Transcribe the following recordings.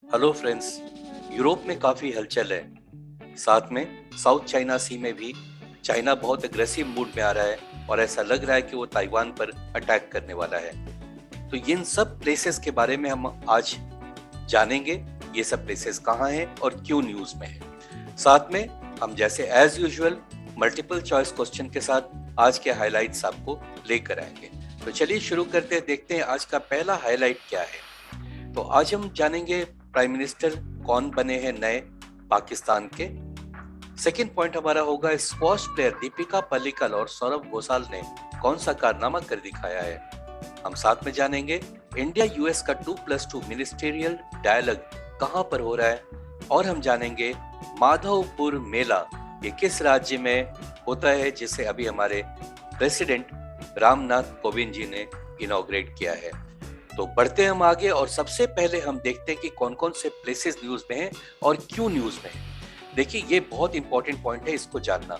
Hello friends. Europe में काफी हलचल है। साथ में साउथ चाइना सी में भी चाइना बहुत अग्रेसिव मूड में आ रहा है और ऐसा लग रहा है कि वो ताइवान पर अटैक करने वाला है। तो इन सब प्लेसेस के बारे में हम आज जानेंगे। ये सब प्लेसेस कहाँ हैं और क्यों न्यूज में है। साथ में हम जैसे as usual multiple choice question के साथ आज के हाइलाइट्स आपको लेकर आएंगे। तो चलिए शुरू करते हैं, देखते हैं आज का पहला हाईलाइट क्या है। तो आज हम जानेंगे प्राइम मिनिस्टर कौन बने हैं नए पाकिस्तान के। सेकंड पॉइंट हमारा होगा स्क्वॉश प्लेयर दीपिका पल्लिकल और सौरभ घोषाल ने कौन सा कारनामा कर दिखाया है। हम साथ में जानेंगे इंडिया यूएस का 2+2 मिनिस्टेरियल डायलॉग कहां पर हो रहा है। और हम जानेंगे माधवपुर मेला ये किस राज्य में होता है, जिसे अभी हमारे प्रेसिडेंट रामनाथ कोविंद जी ने इनॉग्रेट किया है। तो बढ़ते हम आगे और सबसे पहले हम देखते हैं कि कौन कौन से प्लेसेस न्यूज में हैं और क्यों न्यूज में हैं। देखिए ये बहुत इंपॉर्टेंट पॉइंट है, इसको जानना।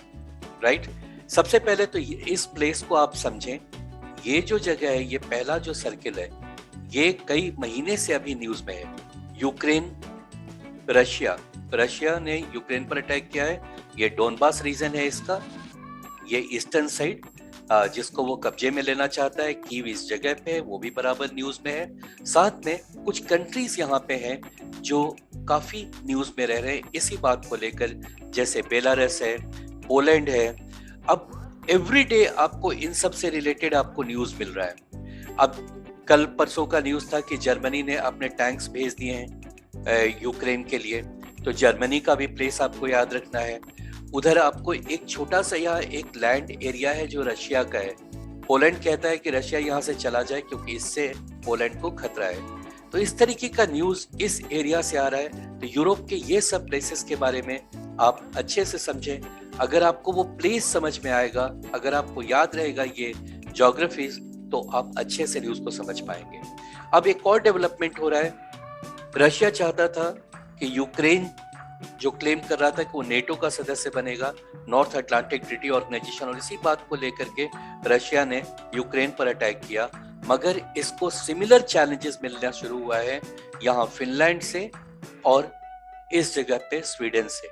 राइट, सबसे पहले तो इस प्लेस को आप समझें। ये जो जगह है, ये पहला जो सर्किल है, ये कई महीने से अभी न्यूज में है। यूक्रेन, रशिया ने यूक्रेन पर अटैक किया है। ये डोनबास रीजन है इसका, ये ईस्टर्न साइड जिसको वो कब्जे में लेना चाहता है। कीव इस जगह पे है, वो भी बराबर न्यूज में है। साथ में कुछ कंट्रीज यहाँ पे हैं जो काफी न्यूज में रह रहे हैं इसी बात को लेकर, जैसे बेलारस है, पोलैंड है। अब एवरीडे आपको इन सब से रिलेटेड आपको न्यूज मिल रहा है। अब कल परसों का न्यूज था कि जर्मनी ने अपने टैंक्स भेज दिए हैं यूक्रेन के लिए, तो जर्मनी का भी प्लेस आपको याद रखना है। उधर आपको एक छोटा सा यहाँ एक लैंड एरिया है जो रशिया का है। पोलैंड कहता है कि रशिया यहाँ से चला जाए क्योंकि इससे पोलैंड को खतरा है। तो इस तरीके का न्यूज इस एरिया से आ रहा है। तो यूरोप के ये सब प्लेसेस के बारे में आप अच्छे से समझें। अगर आपको वो प्लेस समझ में आएगा, अगर आपको याद रहेगा ये ज्योग्राफीज, तो आप अच्छे से न्यूज को समझ पाएंगे। अब एक और डेवलपमेंट हो रहा है। रशिया चाहता था कि यूक्रेन जो क्लेम कर रहा था कि वो नेटो का सदस्य बनेगा, नॉर्थ अटलांटिक ट्रीटी ऑर्गेनाइजेशन, और इसी बात को लेकर के रशिया ने यूक्रेन पर अटैक किया। मगर इसको सिमिलर चैलेंजेस मिलना शुरू हुआ है यहाँ फिनलैंड से और इस जगह पे स्वीडन से।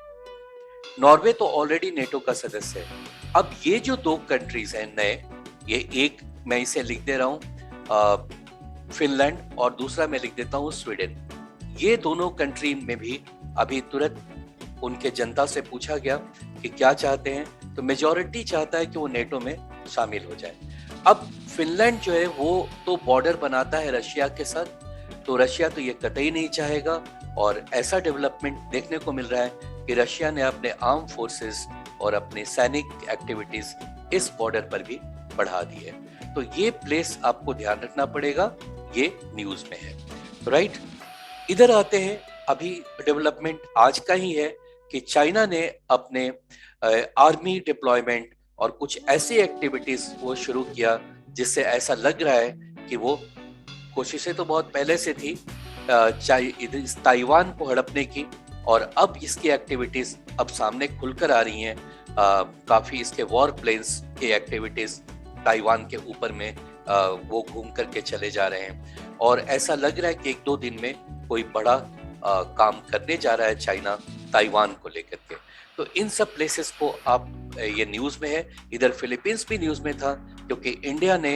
नॉर्वे तो ऑलरेडी नेटो का सदस्य है। अब ये जो दो कंट्रीज हैं नए, ये एक मैं इसे लिख दे रहा हूँ फिनलैंड और दूसरा मैं लिख देता हूँ स्वीडन। ये दोनों कंट्री में भी अभी तुरंत उनके जनता से पूछा गया कि क्या चाहते हैं, तो मेजॉरिटी चाहता है कि वो नेटो में शामिल हो जाए। अब फिनलैंड जो है वो तो बॉर्डर बनाता है रशिया के साथ, तो रशिया तो ये कतई नहीं चाहेगा। और ऐसा डेवलपमेंट देखने को मिल रहा है कि रशिया ने अपने आर्म फोर्सेस और अपने सैनिक एक्टिविटीज इस बॉर्डर पर भी बढ़ा दी है। तो ये प्लेस आपको ध्यान रखना पड़ेगा, ये न्यूज में है। तो राइट, इधर आते हैं। अभी डेवलपमेंट आज का ही है कि चाइना ने अपने आर्मी डिप्लॉयमेंट और कुछ ऐसी एक्टिविटीज वो शुरू किया जिससे ऐसा लग रहा है कि वो कोशिशें तो बहुत पहले से थी ताइवान को हड़पने की, और अब इसकी एक्टिविटीज अब सामने खुलकर आ रही हैं। काफी इसके वॉर प्लेन्स की एक्टिविटीज ताइवान के ऊपर में वो घूम करके चले जा रहे हैं, और ऐसा लग रहा है कि 1-2 दिन में कोई बड़ा काम करने जा रहा है चाइना ताइवान को लेकर के। तो इन सब प्लेसेस को आप ये न्यूज में है। इधर फिलीपींस भी न्यूज में था क्योंकि इंडिया ने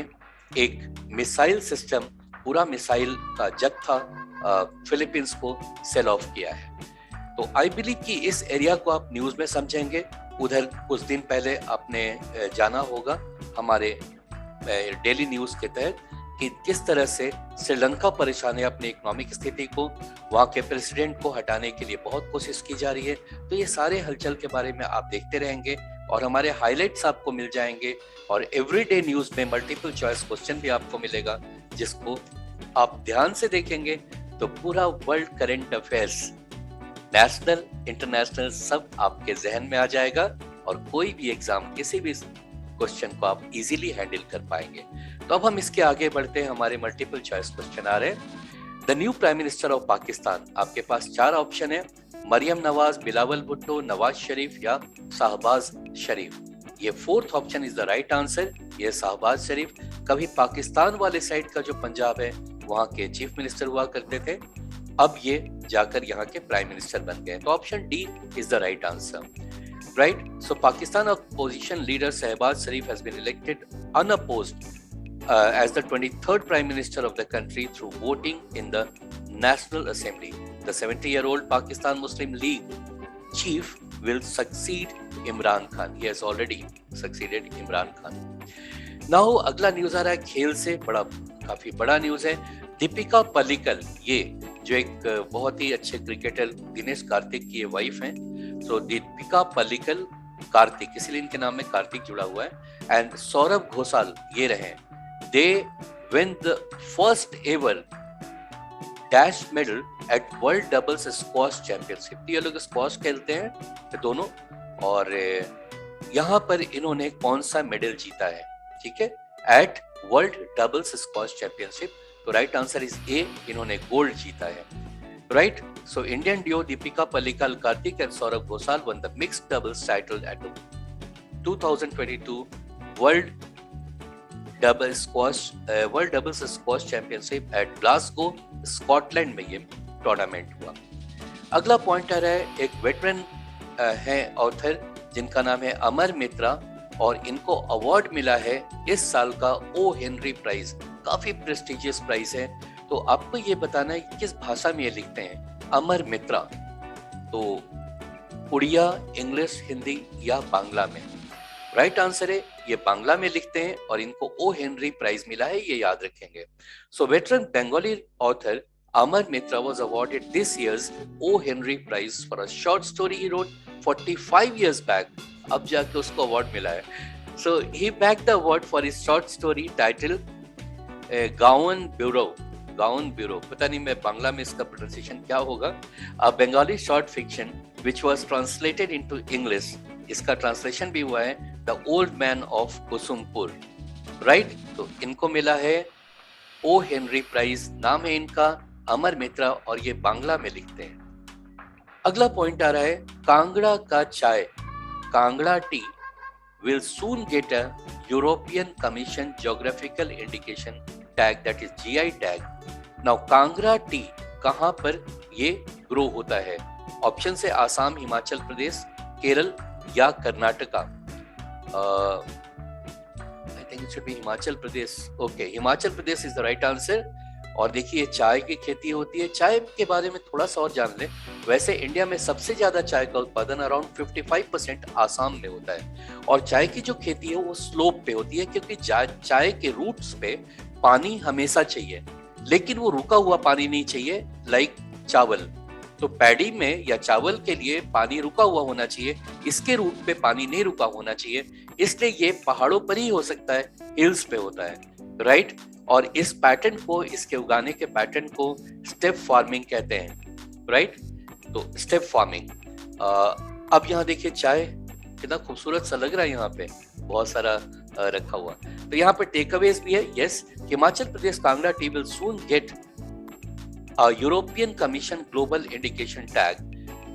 एक मिसाइल सिस्टम, पूरा मिसाइल का जत्था फिलीपींस को सेल ऑफ किया है। तो आई बिलीव कि इस एरिया को आप न्यूज में समझेंगे। उधर कुछ दिन पहले आपने जाना होगा हमारे डेली न्यूज के तहत कि किस तरह से श्रीलंका परेशान है अपनी इकोनॉमिक स्थिति को, वहां के प्रेसिडेंट को हटाने के लिए बहुत कोशिश की जा रही है। तो ये सारे हलचल के बारे में आप देखते रहेंगे और हमारे हाइलाइट्स आपको मिल जाएंगे, और एवरीडे न्यूज में मल्टीपल चॉइस क्वेश्चन भी आपको मिलेगा, जिसको आप ध्यान से देखेंगे तो पूरा world current affairs, national international, सब आपके जहन में आ जाएगा और कोई भी एग्जाम किसी भी क्वेश्चन को आप इजीली हैंडल कर पाएंगे। तो अब हम इसके आगे बढ़ते हैं। हमारे मल्टीपल चॉइस क्वेश्चन आ रहे हैं। The new prime minister of Pakistan, आपके पास 4 ऑप्शन है, मरियम नवाज, बिलावल भुट्टो, नवाज शरीफ या शाहबाज शरीफ। ये 4th option is the right answer, ये शाहबाज शरीफ। कभी पाकिस्तान वाले साइड का जो पंजाब है वहां के चीफ मिनिस्टर हुआ करते थे, अब ये जाकर यहाँ के प्राइम मिनिस्टर बन गए। तो option D is the right answer, right. So Pakistan opposition leader Shehbaz Sharif has been elected unopposed as the 23rd Prime Minister of the country through voting in the National Assembly. The 70-year-old Pakistan Muslim League chief will succeed Imran Khan. He has already succeeded Imran Khan. Now अगला news आ रहा है खेल से, काफी बड़ा news है। दीपिका पल्लिकल, ये जो एक बहुत ही अच्छे क्रिकेटर दिनेश कार्तिक की वाइफ हैं, तो दीपिका पल्लिकल कार्तिक, इसीलिए इनके नाम में कार्तिक जुड़ा हुआ है, एंड सौरभ घोषाल ये रहे, they win the first ever dash medal at World Doubles Squash Championship। ये लोग स्क्वाश खेलते हैं दोनों, और यहाँ पर इन्होंने कौन सा मेडल जीता है, ठीक है, at world doubles squash championship. तो राइट आंसर इज ए, इन्होंने गोल्ड जीता है, right. So Indian duo Dipika Pallikal Karthik and Saurabh Ghosal won the mixed doubles title at 2022 world doubles squash championship at Glasgow Scotland में ये टूर्नामेंट हुआ। अगला पॉइंट आ रहा है, एक वेटरन है ऑथर जिनका नाम है अमर मित्रा, और इनको अवार्ड मिला है इस साल का ओ हेनरी प्राइज, काफी प्रेस्टिजियस प्राइज है। तो आपको ये बताना है कि किस भाषा में ये लिखते हैं अमर मित्रा, तो उड़िया, इंग्लिश, हिंदी या बांग्ला में। राइट आंसर है ये बांग्ला में लिखते हैं, और इनको ओ हेनरी प्राइज मिला है, ये याद रखेंगे। So veteran Bengali author Amar Mitra was awarded this year's O. Henry Prize for a short story he wrote 45 years back. अब जाके उसको अवार्ड मिला है। So he bagged the award for his short story titled Gaon Buro, पता नहीं मैं बांग्ला में इसका प्रोनाउंसिएशन क्या होगा, a Bengali short fiction which was translated into English। इसका ट्रांसलेशन भी हुआ है the old man of Kusumpur, right. तो इनको मिला है ओ हेनरी प्राइज, नाम है इनका अमर मित्रा, और ये बांग्ला में लिखते हैं। अगला पॉइंट आ रहा है, कांगड़ा का चाय, Kangra T will soon get a European Commission Geographical Indication tag, that is GI tag. Now Kangra T कहां पर ये ग्रो होता है? ऑप्शन से आसाम, हिमाचल प्रदेश, केरल या Karnataka. I think it should be Himachal Pradesh. Okay, Himachal Pradesh is the right answer. और देखिए चाय की खेती होती है, चाय के बारे में थोड़ा सा और जान लें। वैसे इंडिया में सबसे ज्यादा चाय का उत्पादन अराउंड 55% आसाम में होता है, और चाय की जो खेती है वो स्लोप पे होती है, क्योंकि चाय के रूट्स पे पानी हमेशा चाहिए, लेकिन वो रुका हुआ पानी नहीं चाहिए, लाइक चावल। तो पैडी में या चावल के लिए पानी रुका हुआ होना चाहिए, इसके रूट पे पानी नहीं रुका होना चाहिए, इसलिए ये पहाड़ों पर ही हो सकता है, हिल्स पे होता है, राइट। और इस पैटर्न को, इसके उगाने के पैटर्न को स्टेप फार्मिंग कहते हैं, राइट। तो स्टेप फार्मिंग। अब यहाँ देखिए चाय कितना खूबसूरत सा लग रहा है, यहाँ पे बहुत सारा रखा हुआ। तो यहाँ पे टेकअवेज भी है। Yes, Himachal Pradesh Kangra T will soon gate a European Commission Global Indication tag.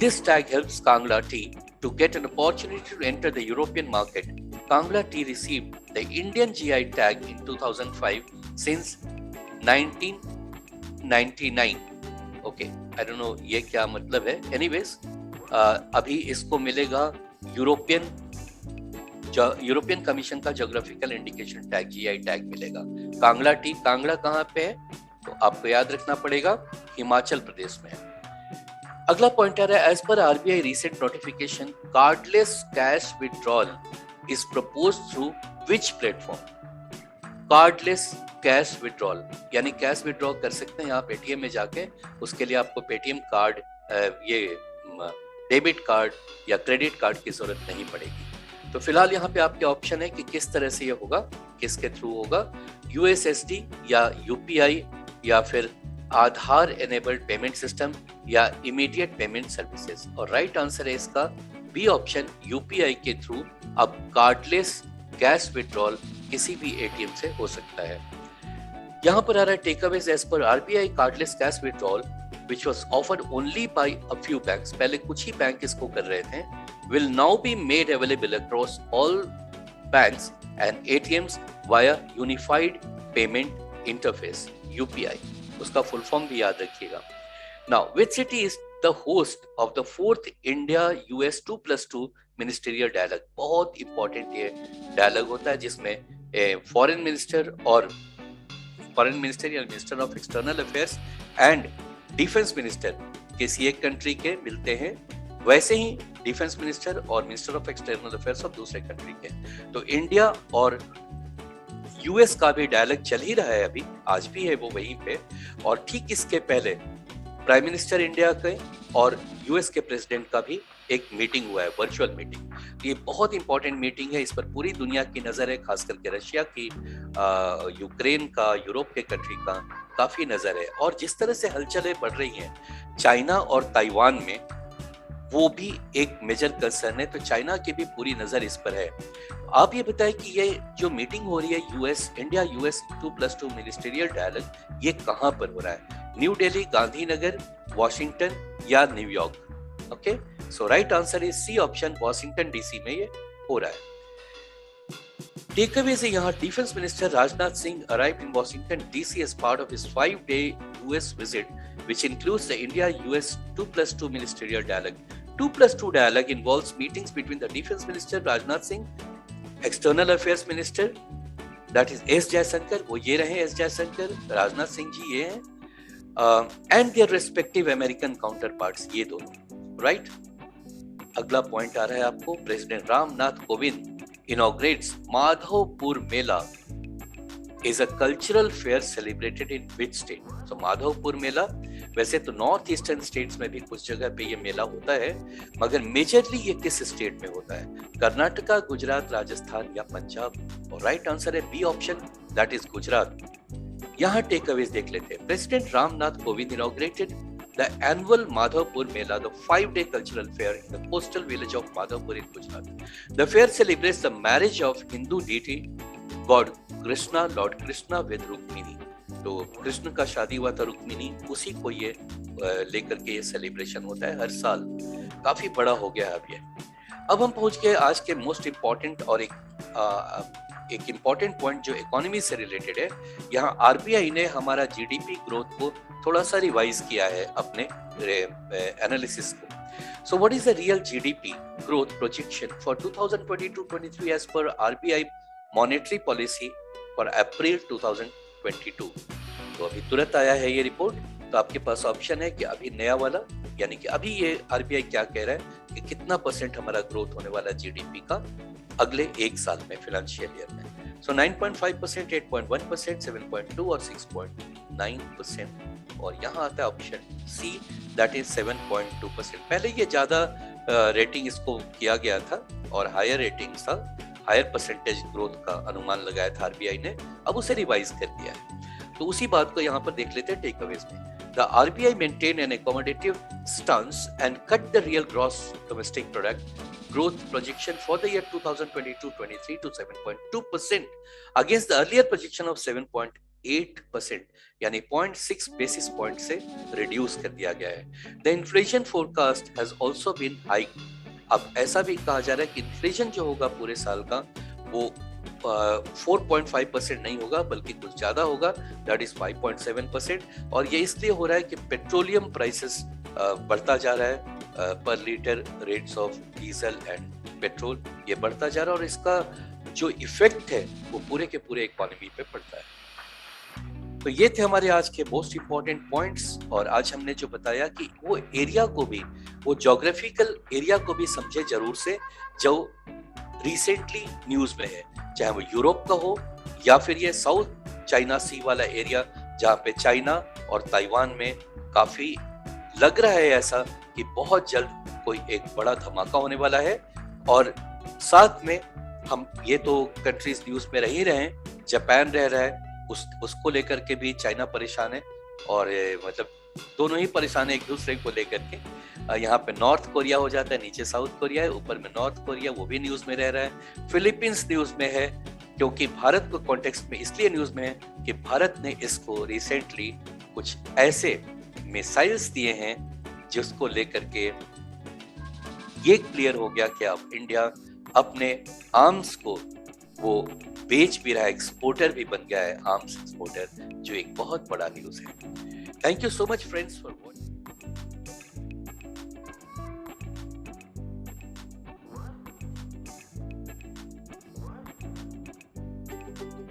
This tag helps Kangla tea to get an opportunity to enter the European market. Kangla tea received the Indian GI tag in 2005 since 1999. Okay, I don't know ये क्या मतलब है। Anyways, अभी इसको मिलेगा European commission का geographical indication tag, GI tag मिलेगा। Kangra T, Kangra कहाँ पे है? तो आपको याद रखना पड़ेगा, हिमाचल प्रदेश में। अगला पॉइंट आ रहा है, as per RBI recent notification cardless cash withdrawal is proposed through which platform? Cardless cash withdrawal, यानी कैश विड्रॉ कर सकते हैं आप एटीएम में जाके, उसके लिए आपको पेटीएम कार्ड, ये डेबिट कार्ड या क्रेडिट कार्ड की जरूरत नहीं पड़ेगी। तो फिलहाल यहाँ पे आपके ऑप्शन है कि किस तरह से ये होगा, किसके थ्रू होगा, यूएसएसडी या यूपीआई या फिर आधार एनेबल्ड पेमेंट सिस्टम या इमीडिएट पेमेंट सर्विसेज। और राइट आंसर है इसका बी ऑप्शन, यूपीआई के थ्रू अब कार्डलेस कैश विड्रॉल किसी भी एटीएम से हो सकता है। यहाँ पर आ रहा है takeaways, as per RBI cardless cash withdrawal which was offered only by a few banks, पहले कुछ ही बैंक इसको कर रहे थे, will now be made available across all banks and ATMs via Unified Payment Interface, UPI। उसका full form भी याद रखिएगा। Now, which city is the host of the fourth India-US 2+2 ministerial dialogue? बहुत इंपॉर्टेंट ये डायलॉग होता है जिसमें foreign minister या minister of external affairs and defence minister किसी एक कंट्री के मिलते हैं, वैसे ही डिफेंस मिनिस्टर और minister of external affairs of दूसरे कंट्री के। तो इंडिया और यूएस का भी डायलॉग चल ही रहा है, अभी आज भी है वो वहीं पे। और ठीक इसके पहले प्राइम मिनिस्टर इंडिया के और यूएस के प्रेसिडेंट का भी एक मीटिंग हुआ है, वर्चुअल मीटिंग। ये बहुत इंपॉर्टेंट मीटिंग है, इस पर पूरी दुनिया की नजर है, खास करके रशिया की, यूक्रेन का, यूरोप के कंट्री का काफी नजर है। और जिस तरह से हलचलें बढ़ रही हैं चाइना और ताइवान में, वो भी एक मेजर कंसर्न है। तो चाइना की भी पूरी नजर इस पर है। आप ये बताएं कि ये जो मीटिंग हो रही है इंडिया यूएस 2+2 मिनिस्टीरियल डायलॉग, ये कहां पर हो रहा है? न्यू दिल्ली, गांधीनगर, वॉशिंगटन या New York? Okay, so right answer is C option, Washington DC में ये हो रहा है। टेकअवे से यहाँ defence minister Rajnath Singh arrived in Washington DC as part of his 5-day US visit, which includes the India-US 2+2 ministerial dialogue. 2+2 dialogue involves meetings between the Defense Minister Rajnath Singh, External Affairs Minister, that is S. Jaishankar, वो ये रहे S. Jaishankar, Rajnath Singh ji ये हैं, and their respective American counterparts, ये दोनों, right? अगला point आ रहा है आपको, president Ramnath Kovind inaugurates Madhavpur Mela is a cultural fair celebrated in which state? So Madhavpur Mela, वैसे तो नॉर्थ ईस्टर्न स्टेट्स में भी कुछ जगह पे ये मेला होता है, मगर मेजरली ये किस स्टेट में होता है? कर्नाटका, गुजरात, राजस्थान या पंजाब? और राइट आंसर है B option, that is Gujarat. यहाँ टेक अवेज देख लेते हैं। President Ramnath Kovind inaugurated the annual Madhavpur Mela, the 5-day cultural fair in the coastal village of Madhavpur in Gujarat. The fair celebrates the marriage of Hindu deity God Krishna, Lord Krishna with Rukmini. तो कृष्ण का शादी हुआ था रुक्मिणी, उसी को ये लेकर के ये सेलिब्रेशन होता है हर साल। काफी बड़ा हो गया अब ये। अब हम पहुंच गए आज के मोस्ट इम्पोर्टेंट और एक इम्पॉर्टेंट पॉइंट जो इकोनॉमी से रिलेटेड है। यहाँ आरबीआई ने हमारा जीडीपी ग्रोथ को थोड़ा सा रिवाइज किया है अपने एनालिसिस को। So what is the real GDP growth projection for 2022-23 as per RBI monetary policy for April 2022? तो अभी तुरंत आया है ये रिपोर्ट, तो आपके पास ऑप्शन है कि अभी नया वाला, यानी कि अभी ये आरबीआई क्या कह रहा है कि कितना परसेंट हमारा ग्रोथ होने वाला जीडीपी का अगले एक साल में, फाइनेंशियल ईयर में। सो 9.5%, 8.1%, 7.2 और 6.9%। और यहाँ आता है ऑप्शन सी, दैट इज 7.2%। पहले ये ज्यादा रेटिंग इसको किया गया था और हायर रेटिंग था, हायर परसेंटेज ग्रोथ का अनुमान लगाया था आरबीआई ने, अब उसे रिवाइज कर दिया है। तो उसी बात को यहाँ पर देख लेते हैं टेक अवेज में। The RBI maintained an accommodative stance and cut the real gross domestic product growth projection for the year 2022-23 to 7.2% against the earlier projection of 7.8%, यानी 0.6 basis point से reduce कर दिया गया है। The inflation forecast has also been hiked. अब ऐसा भी कहा जा रहा है कि इन्फ्लेशन जो होगा पूरे साल का वो 4.5% नहीं होगा बल्कि कुछ ज्यादा होगा, दैट इज 5.7%। और ये इसलिए हो रहा है कि पेट्रोलियम प्राइसेस बढ़ता जा रहा है, पर litre rates of diesel and petrol ये बढ़ता जा रहा है, और इसका जो इफेक्ट है वो पूरे के पूरे इकोनॉमी पे पड़ता है। तो ये थे हमारे आज के मोस्ट इंपॉर्टेंट पॉइंट्स, और आज हमने जो बताया कि वो एरिया को भी, वो ज्योग्राफिकल एरिया को भी समझे जरूर से, जो रिसेंटली न्यूज में है, चाहे वो यूरोप का हो या फिर ये साउथ चाइना सी वाला एरिया, जहाँ पे चाइना और ताइवान में काफी लग रहा है ऐसा कि बहुत जल्द कोई एक बड़ा धमाका होने वाला है। और साथ में हम ये तो कंट्रीज न्यूज में रह ही रहे हैं, जापान रह रहा है, उसको लेकर के भी चाइना परेशान है, और मतलब दोनों ही परेशान है एक दूसरे को लेकर के। यहाँ पे नॉर्थ कोरिया हो जाता है, नीचे साउथ कोरिया है, ऊपर में नॉर्थ कोरिया, वो भी न्यूज में रह रहा है। फिलीपींस न्यूज में है, क्योंकि भारत को कॉन्टेक्स्ट में इसलिए न्यूज में है कि भारत ने इसको रिसेंटली कुछ ऐसे मिसाइल्स दिए हैं जिसको लेकर के ये क्लियर हो गया कि अब इंडिया अपने आर्म्स को वो बेच भी रहा है, एक्सपोर्टर भी बन गया है, आर्म्स एक्सपोर्टर, जो एक बहुत बड़ा न्यूज है। Thank you so much friends for watching. है।